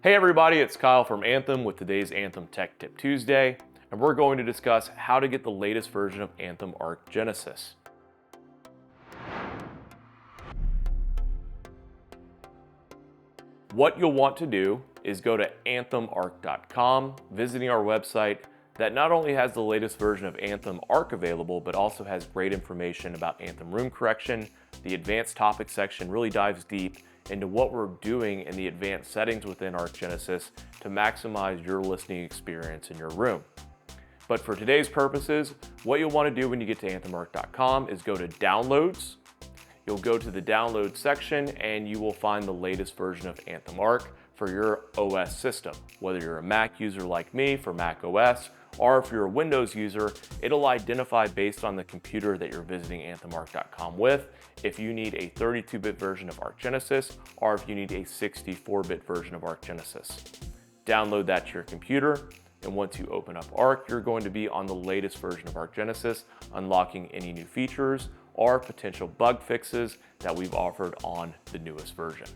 Hey everybody, it's Kyle from Anthem with today's Anthem Tech Tip Tuesday, and we're going to discuss how to get the latest version of Anthem Arc Genesis. What you'll want to do is go to anthemarc.com, visiting our website that not only has the latest version of Anthem Arc available, but also has great information about Anthem Room Correction. The advanced topics section really dives deep into what we're doing in the advanced settings within Arc Genesis to maximize your listening experience in your room. But for today's purposes, what you'll want to do when you get to anthemarc.com is go to Downloads. You'll go to the Download section and you will find the latest version of Anthem Arc for your OS system. Whether you're a Mac user like me for Mac OS, or if you're a Windows user, it'll identify based on the computer that you're visiting anthemarc.com with if you need a 32-bit version of Arc Genesis or if you need a 64-bit version of Arc Genesis. Download that to your computer, and once you open up Arc, you're going to be on the latest version of Arc Genesis, unlocking any new features or potential bug fixes that we've offered on the newest version.